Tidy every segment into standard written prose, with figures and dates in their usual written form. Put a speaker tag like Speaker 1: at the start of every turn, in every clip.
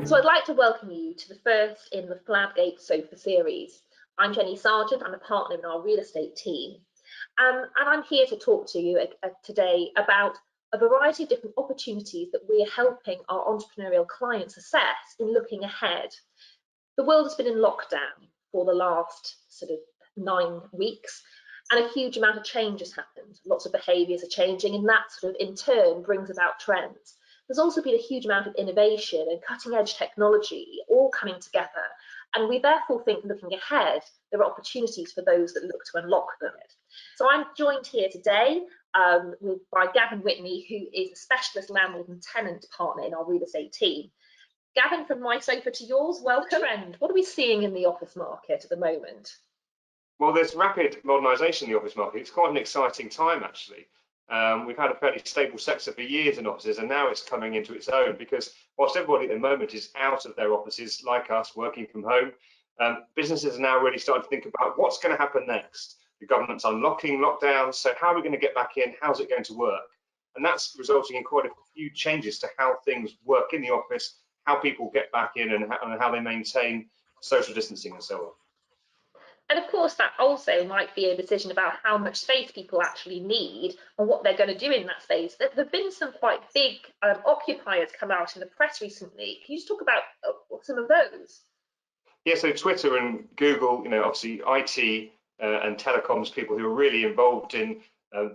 Speaker 1: So I'd like to welcome you to the first in the Fladgate Sofa series. I'm Jenny Sargeant, I'm a partner in our real estate team. And I'm here to talk to you today about a variety of different opportunities that we're helping our entrepreneurial clients assess in looking ahead. The world has been in lockdown for the last sort of 9 weeks, and a huge amount of change has happened. Lots of behaviours are changing, and that sort of in turn brings about trends. There's also been a huge amount of innovation and cutting edge technology all coming together, and we therefore think looking ahead, there are opportunities for those that look to unlock them. So I'm joined here today by Gavin Whitney, who is a specialist landlord and tenant partner in our real estate team. Gavin, from my sofa to yours, welcome. What are we seeing in the office market at the moment?
Speaker 2: Well, there's rapid modernisation in the office market. It's quite an exciting time, actually. We've had a fairly stable sector for years in offices, and now it's coming into its own because whilst everybody at the moment is out of their offices, like us, working from home, businesses are now really starting to think about what's going to happen next. The government's unlocking lockdowns, so how are we going to get back in? How's it going to work? And that's resulting in quite a few changes to how things work in the office, how people get back in, and how they maintain social distancing and so on.
Speaker 1: And of course, that also might be a decision about how much space people actually need and what they're going to do in that space. There have been some quite big occupiers come out in the press recently. Can you just talk about some of those?
Speaker 2: Yeah, so Twitter and Google, obviously IT and telecoms, people who are really involved in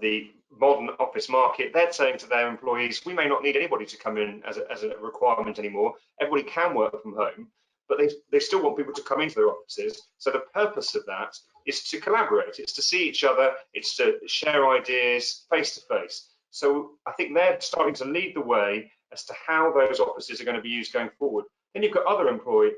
Speaker 2: the modern office market, they're saying to their employees, we may not need anybody to come in as a requirement anymore. Everybody can work from home, but they still want people to come into their offices. So the purpose of that is to collaborate, it's to see each other, it's to share ideas face to face. So I think they're starting to lead the way as to how those offices are going to be used going forward. Then you've got other employers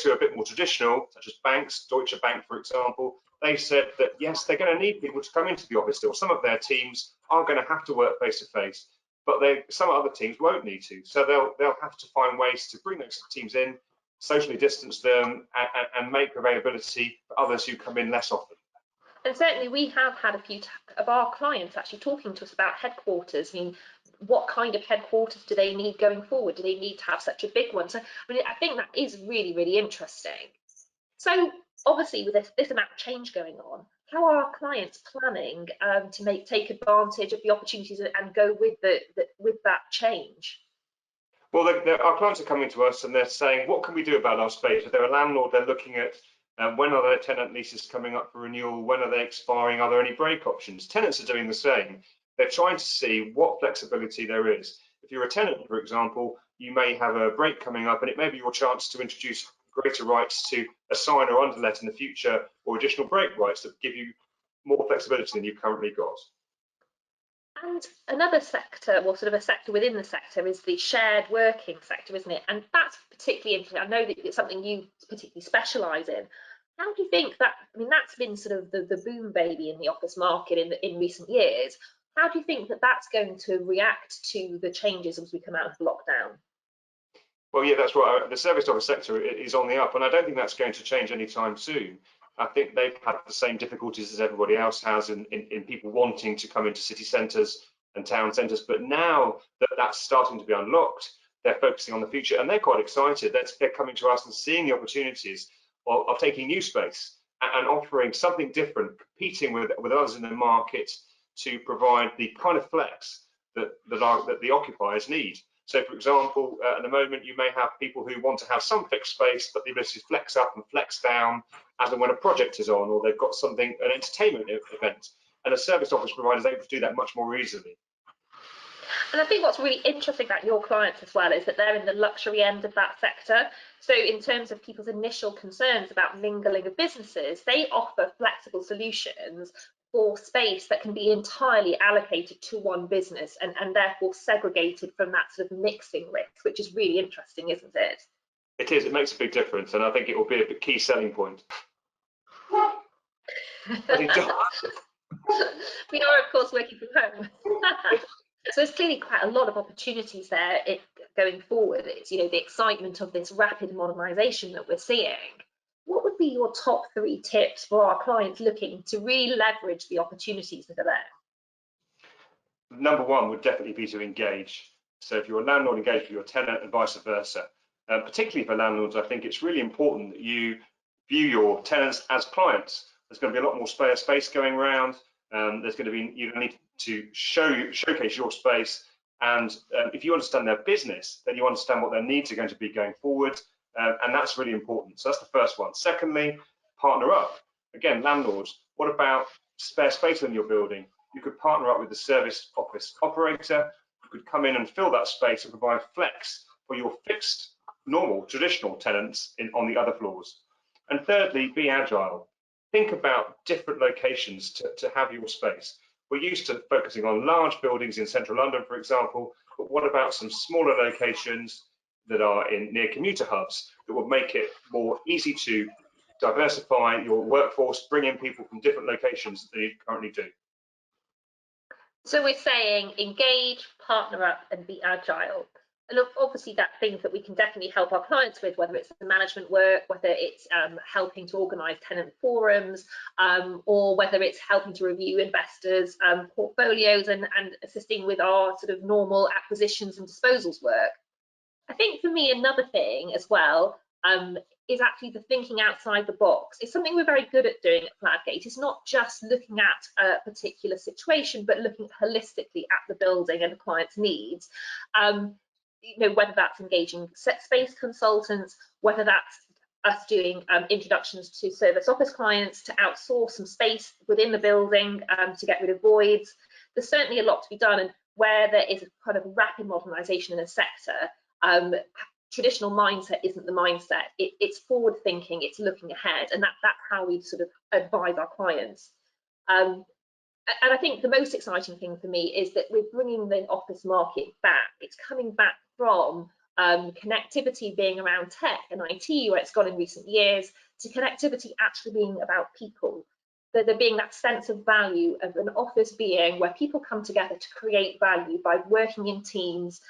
Speaker 2: who are a bit more traditional, such as banks, Deutsche Bank, for example. They've said that, yes, they're going to need people to come into the office still. Some of their teams are going to have to work face to face, but some other teams won't need to. So they'll have to find ways to bring those teams in, socially distance them, and make availability for others who come in less often.
Speaker 1: And certainly we have had a few of our clients actually talking to us about headquarters. I mean, what kind of headquarters do they need going forward? Do they need to have such a big one? So I think that is really, really interesting. So obviously with this amount of change going on, how are our clients planning to take advantage of the opportunities and go with that change?
Speaker 2: Well, our clients are coming to us and they're saying, what can we do about our space? If they're a landlord, they're looking at when are their tenant leases coming up for renewal? When are they expiring? Are there any break options? Tenants are doing the same. They're trying to see what flexibility there is. If you're a tenant, for example, you may have a break coming up and it may be your chance to introduce greater rights to assign or underlet in the future, or additional break rights that give you more flexibility than you've currently got.
Speaker 1: And another sector, well, sort of a sector within the sector, is the shared working sector, isn't it? And that's particularly interesting. I know that it's something you particularly specialise in. How do you think that, that's been sort of the boom baby in the office market in recent years. How do you think that that's going to react to the changes as we come out of lockdown?
Speaker 2: Well, yeah, that's right. The service office sector is on the up, and I don't think that's going to change anytime soon. I think they've had the same difficulties as everybody else has in people wanting to come into city centres and town centres. But now that that's starting to be unlocked, they're focusing on the future, and they're quite excited. They're coming to us and seeing the opportunities of taking new space and offering something different, competing with others in the market to provide the kind of flex that the occupiers need. So, for example, at the moment, you may have people who want to have some fixed space, but the ability to flex up and flex down as and when a project is on, or they've got an entertainment event. And a service office provider is able to do that much more easily.
Speaker 1: And I think what's really interesting about your clients as well is that they're in the luxury end of that sector. So in terms of people's initial concerns about mingling of businesses, they offer flexible solutions for space that can be entirely allocated to one business and therefore segregated from that sort of mixing risk, which is really interesting, isn't it?
Speaker 2: It is. It makes a big difference, and I think it will be a key selling point. But it does.
Speaker 1: We are, of course, working from home. So there's clearly quite a lot of opportunities there going forward. It's, the excitement of this rapid modernisation that we're seeing. What would be your top 3 tips for our clients looking to really leverage the opportunities that are there?
Speaker 2: Number 1 would definitely be to engage. So if you're a landlord, engage with your tenant and vice versa. Particularly for landlords, I think it's really important that you view your tenants as clients. There's going to be a lot more space going around. There's going to be, you need to showcase your space, and if you understand their business, then you understand what their needs are going to be going forward, and that's really important. So that's the first one. Secondly, partner up. Again, landlords, what about spare space in your building? You could partner up with the service office operator, who could come in and fill that space and provide flex for your fixed, normal, traditional tenants on the other floors. And thirdly, be agile. Think about different locations to have your space. We're used to focusing on large buildings in central London, for example, but what about some smaller locations that are near commuter hubs that will make it more easy to diversify your workforce, bring in people from different locations than you currently do?
Speaker 1: So we're saying engage, partner up, and be agile. And obviously that's things that we can definitely help our clients with, whether it's the management work, whether it's helping to organise tenant forums, or whether it's helping to review investors' portfolios and assisting with our sort of normal acquisitions and disposals work. I think for me, another thing as well is actually the thinking outside the box. It's something we're very good at doing at Fladgate. It's not just looking at a particular situation, but looking holistically at the building and the client's needs. Whether that's engaging set space consultants, whether that's us doing introductions to service office clients to outsource some space within the building to get rid of voids. There's certainly a lot to be done, and where there is a kind of rapid modernisation in a sector, traditional mindset isn't the mindset. It's forward thinking, it's looking ahead, and that's how we sort of advise our clients. And I think the most exciting thing for me is that we're bringing the office market back. It's coming back from connectivity being around tech and IT, where it's gone in recent years, to connectivity actually being about people. There being that sense of value of an office being where people come together to create value by working in teams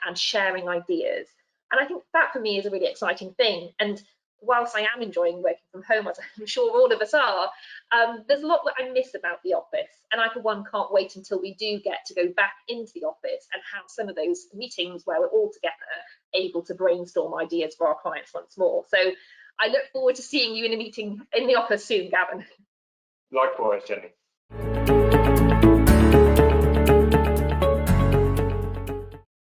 Speaker 1: and sharing ideas. And I think that for me is a really exciting thing. And whilst I am enjoying working from home, as I'm sure all of us are, there's a lot that I miss about the office. And I, for one, can't wait until we do get to go back into the office and have some of those meetings where we're all together able to brainstorm ideas for our clients once more. So I look forward to seeing you in a meeting in the office soon, Gavin.
Speaker 2: Likewise, Jenny.